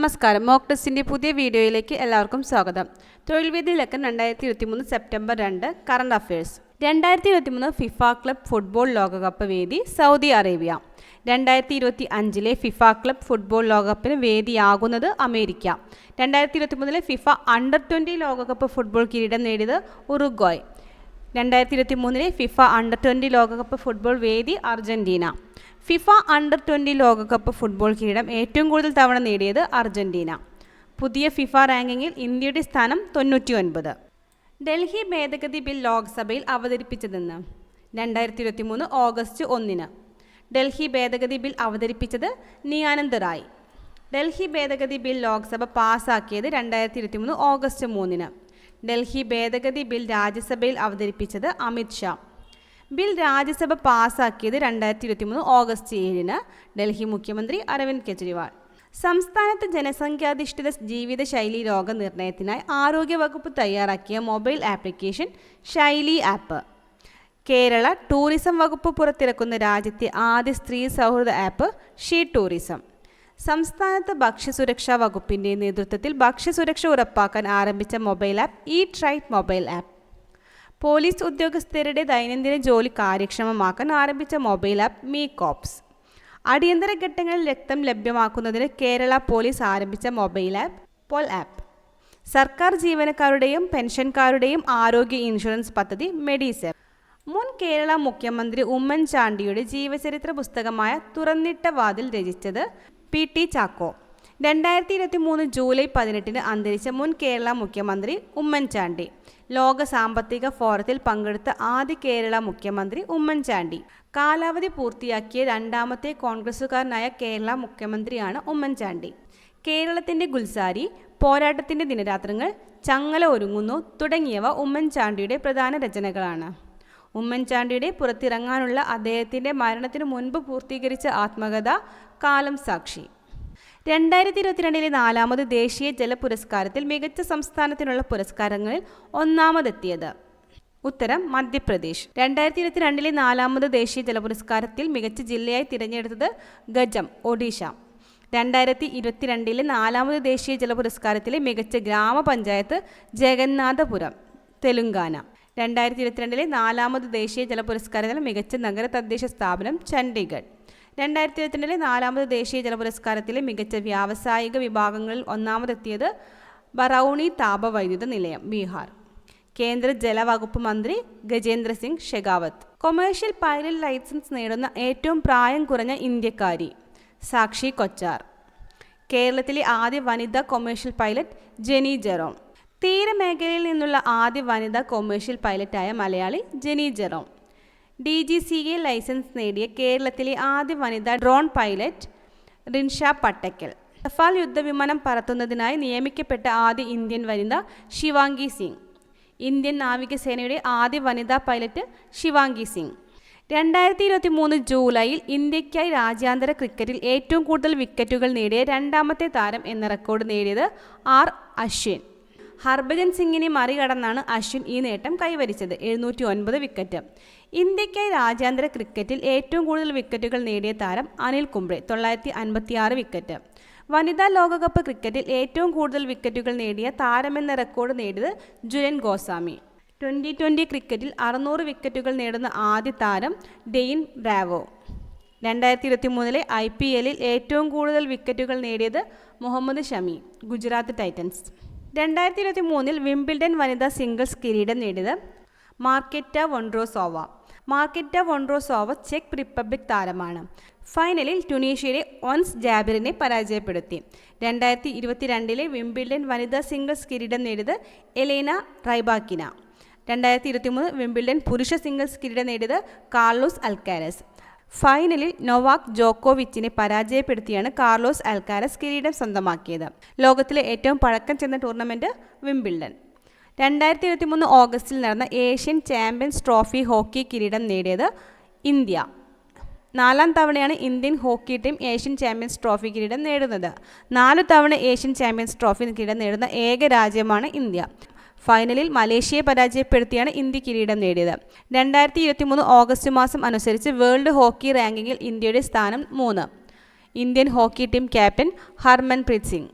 നമസ്കാരം. മോക്ക് ടെസ്റ്റിൻ്റെ പുതിയ വീഡിയോയിലേക്ക് എല്ലാവർക്കും സ്വാഗതം. തൊഴിൽ വേദി ലക്കം 2023 September 2 current affairs. 2023 FIFA club football ലോകകപ്പ് വേദി Saudi Arabia. 2025 FIFA club football ലോകകപ്പിന് വേദിയാകുന്നത് അമേരിക്ക. 2023 ഫിഫ അണ്ടർ 20 ലോകകപ്പ് ഫുട്ബോൾ കിരീടം നേടിയത് ഉറുഗ്വായ്. 2023 ഫിഫ അണ്ടർ 20 ലോകകപ്പ് ഫുട്ബോൾ വേദി അർജന്റീന. ഫിഫ അണ്ടർ 20 ലോകകപ്പ് ഫുട്ബോൾ കിരീടം ഏറ്റവും കൂടുതൽ തവണ നേടിയത് അർജന്റീന. പുതിയ ഫിഫ റാങ്കിങ്ങിൽ ഇന്ത്യയുടെ സ്ഥാനം 99. ഡൽഹി ഭേദഗതി ബിൽ ലോക്സഭയിൽ അവതരിപ്പിച്ചതെന്ന് 2023 ഓഗസ്റ്റ് 1. ഡൽഹി ഭേദഗതി ബിൽ അവതരിപ്പിച്ചത് നിയാനന്ദ് റായ്. ഡൽഹി ഭേദഗതി ബിൽ ലോക്സഭ പാസ്സാക്കിയത് 2023 ഓഗസ്റ്റ് 3. ഡൽഹി ഭേദഗതി ബിൽ രാജ്യസഭയിൽ അവതരിപ്പിച്ചത് അമിത് ഷാ. ബിൽ രാജ്യസഭ പാസ്സാക്കിയത് 2023 ഓഗസ്റ്റ് 7. ഡൽഹി മുഖ്യമന്ത്രി അരവിന്ദ് കെജ്രിവാൾ. സംസ്ഥാനത്ത് ജനസംഖ്യാധിഷ്ഠിത ജീവിതശൈലി രോഗനിർണയത്തിനായി ആരോഗ്യവകുപ്പ് തയ്യാറാക്കിയ mobile application Shaili app. Kerala tourism വകുപ്പ് പുറത്തിറക്കുന്ന രാജ്യത്തെ ആദ്യ സ്ത്രീ സൗഹൃദ ആപ്പ് ഷീ ടൂറിസം. സംസ്ഥാനത്ത് ഭക്ഷ്യസുരക്ഷാ വകുപ്പിൻ്റെ നേതൃത്വത്തിൽ ഭക്ഷ്യസുരക്ഷ ഉറപ്പാക്കാൻ ആരംഭിച്ച mobile app eat right mobile app. Police ഉദ്യോഗസ്ഥരുടെ ദൈനംദിന ജോലി കാര്യക്ഷമമാക്കാൻ ആരംഭിച്ച മൊബൈൽ ആപ്പ് മീ കോപ്സ്. അടിയന്തര ഘട്ടങ്ങളിൽ രക്തം ലഭ്യമാക്കുന്നതിന് കേരള പോലീസ് ആരംഭിച്ച മൊബൈൽ ആപ്പ് പോൽ ആപ്പ്. സർക്കാർ ജീവനക്കാരുടെയും പെൻഷൻകാരുടെയും ആരോഗ്യ ഇൻഷുറൻസ് പദ്ധതി മെഡിസെപ്. മുൻ കേരള മുഖ്യമന്ത്രി ഉമ്മൻചാണ്ടിയുടെ ജീവചരിത്ര പുസ്തകമായ തുറന്നിട്ട വാതിൽ രചിച്ചത് പി.ടി. ചാക്കോ. 2023 ജൂലൈ 18 അന്തരിച്ച മുൻ കേരള മുഖ്യമന്ത്രി ഉമ്മൻചാണ്ടി. ലോക സാമ്പത്തിക ഫോറത്തിൽ പങ്കെടുത്ത ആദ്യ കേരള മുഖ്യമന്ത്രി ഉമ്മൻചാണ്ടി. കാലാവധി പൂർത്തിയാക്കിയ രണ്ടാമത്തെ കോൺഗ്രസുകാരനായ കേരള മുഖ്യമന്ത്രിയാണ് ഉമ്മൻചാണ്ടി. കേരളത്തിൻ്റെ ഗുൽസാരി, പോരാട്ടത്തിൻ്റെ ദിനരാത്രങ്ങൾ, ചങ്ങല ഒരുങ്ങുന്നു തുടങ്ങിയവ ഉമ്മൻചാണ്ടിയുടെ പ്രധാന രചനകളാണ്. ഉമ്മൻചാണ്ടിയുടെ പുറത്തിറങ്ങാനുള്ള അദ്ദേഹത്തിൻ്റെ മരണത്തിനു മുൻപ് പൂർത്തീകരിച്ച ആത്മകഥ കാലം സാക്ഷി. 2022 4ാമത് ദേശീയ ജല പുരസ്കാരത്തിൽ മികച്ച സംസ്ഥാനത്തിനുള്ള പുരസ്കാരങ്ങളിൽ ഒന്നാമതെത്തിയത് ഉത്തരം മധ്യപ്രദേശ്. 2022 4ാമത് ദേശീയ ജല പുരസ്കാരത്തിൽ മികച്ച ജില്ലയായി തിരഞ്ഞെടുത്തത് ഗജം, ഒഡീഷ. 2022 4ാമത് ദേശീയ ജല പുരസ്കാരത്തിലെ മികച്ച ഗ്രാമപഞ്ചായത്ത് ജഗന്നാഥപുരം, തെലുങ്കാന. 2022 4ാമത് ദേശീയ ജല പുരസ്കാരത്തിൽ മികച്ച നഗര തദ്ദേശ സ്ഥാപനം ചണ്ഡീഗഡ്. 2022 4ാമത് ദേശീയ ജല പുരസ്കാരത്തിലെ മികച്ച വ്യാവസായിക വിഭാഗങ്ങളിൽ ഒന്നാമതെത്തിയത് ബറൗണി താപവൈദ്യുത നിലയം, ബീഹാർ. കേന്ദ്ര ജലവകുപ്പ് മന്ത്രി Gajendra Singh Shekhawat. Commercial pilot licence നേടുന്ന ഏറ്റവും പ്രായം കുറഞ്ഞ ഇന്ത്യക്കാരി സാക്ഷി കൊച്ചാർ. കേരളത്തിലെ ആദ്യ വനിതാ കൊമേഴ്ഷ്യൽ പൈലറ്റ് ജെനി ജെറോം. തീരമേഖലയിൽ നിന്നുള്ള ആദ്യ വനിതാ കൊമേഴ്ഷ്യൽ പൈലറ്റായ മലയാളി ജെനി ജെറോം. DGCA ലൈസൻസ് നേടിയ കേരളത്തിലെ ആദ്യ വനിതാ drone pilot Rinsha Pattakkal. Rafale യുദ്ധവിമാനം പറത്തുന്നതിനായി നിയമിക്കപ്പെട്ട ആദ്യ ഇന്ത്യൻ വനിത ശിവാംഗി സിംഗ്. ഇന്ത്യൻ നാവികസേനയുടെ ആദ്യ വനിതാ പൈലറ്റ് ശിവാംഗി സിംഗ്. 2023 ജൂലൈയിൽ ഇന്ത്യയ്ക്കായി രാജ്യാന്തര ക്രിക്കറ്റിൽ ഏറ്റവും കൂടുതൽ വിക്കറ്റുകൾ നേടിയ രണ്ടാമത്തെ താരം എന്ന റെക്കോർഡ് നേടിയത് അശ്വിൻ. ഹർഭജൻ സിംഗിനെ മറികടന്നാണ് അശ്വിൻ ഈ നേട്ടം കൈവരിച്ചത്, 709 വിക്കറ്റ്. ഇന്ത്യയ്ക്കായി രാജ്യാന്തര ക്രിക്കറ്റിൽ ഏറ്റവും കൂടുതൽ വിക്കറ്റുകൾ നേടിയ താരം അനിൽ കുംബ്ലെ, 956 വിക്കറ്റ്. വനിതാ ലോകകപ്പ് ക്രിക്കറ്റിൽ ഏറ്റവും കൂടുതൽ വിക്കറ്റുകൾ നേടിയ താരമെന്ന റെക്കോർഡ് നേടിയത് ജുലൻ ഗോസ്വാമി. 2020 ക്രിക്കറ്റിൽ 600 വിക്കറ്റുകൾ നേടുന്ന ആദ്യ താരം ഡെയിൻ ബ്രാവോ. 2023 IPL ഏറ്റവും കൂടുതൽ വിക്കറ്റുകൾ നേടിയത് മുഹമ്മദ് ഷമി, ഗുജറാത്ത് ടൈറ്റൻസ്. 2023 വിംബിൾഡൺ വനിതാ സിംഗിൾസ് കിരീടം നേടിയത് മാർക്കറ്റ വോൺഡ്രോസോവ. മാർക്കറ്റ വോൺഡ്രോസോവ ചെക്ക് റിപ്പബ്ലിക് താരമാണ്. ഫൈനലിൽ ട്യൂണീഷ്യയുടെ ഒൻസ് ജാബിറിനെ പരാജയപ്പെടുത്തി. 2022 വിംബിൾഡൺ വനിതാ സിംഗിൾസ് കിരീടം നേടിയത് എലേന റൈബാക്കിന. 2023 വിംബിൾഡൺ പുരുഷ സിംഗിൾസ് കിരീടം നേടിയത് കാർലോസ് അൽക്കാരസ്. ഫൈനലിൽ നൊവാക് ജോക്കോവിച്ചിനെ പരാജയപ്പെടുത്തിയാണ് കാർലോസ് അൽക്കാരസ് കിരീടം സ്വന്തമാക്കിയത്. ലോകത്തിലെ ഏറ്റവും പഴക്കം ചെന്ന ടൂർണമെൻറ്റ് വിംബിൾഡൺ. 2023 ഓഗസ്റ്റിൽ നടന്ന ഏഷ്യൻ ചാമ്പ്യൻസ് ട്രോഫി ഹോക്കി കിരീടം നേടിയത് ഇന്ത്യ. 4ാം തവണയാണ് Indian hockey team Asian champions trophy കിരീടം നേടുന്നത്. 4 തവണ ഏഷ്യൻ ചാമ്പ്യൻസ് ട്രോഫി കിരീടം നേടുന്ന ഏക രാജ്യമാണ് ഇന്ത്യ. ഫൈനലിൽ മലേഷ്യയെ പരാജയപ്പെടുത്തിയാണ് ഇന്ത്യ കിരീടം നേടിയത്. 2023 ഓഗസ്റ്റ് മാസം അനുസരിച്ച് വേൾഡ് ഹോക്കി റാങ്കിങ്ങിൽ ഇന്ത്യയുടെ സ്ഥാനം 3. Indian hockey team captain Harmanpreet Singh.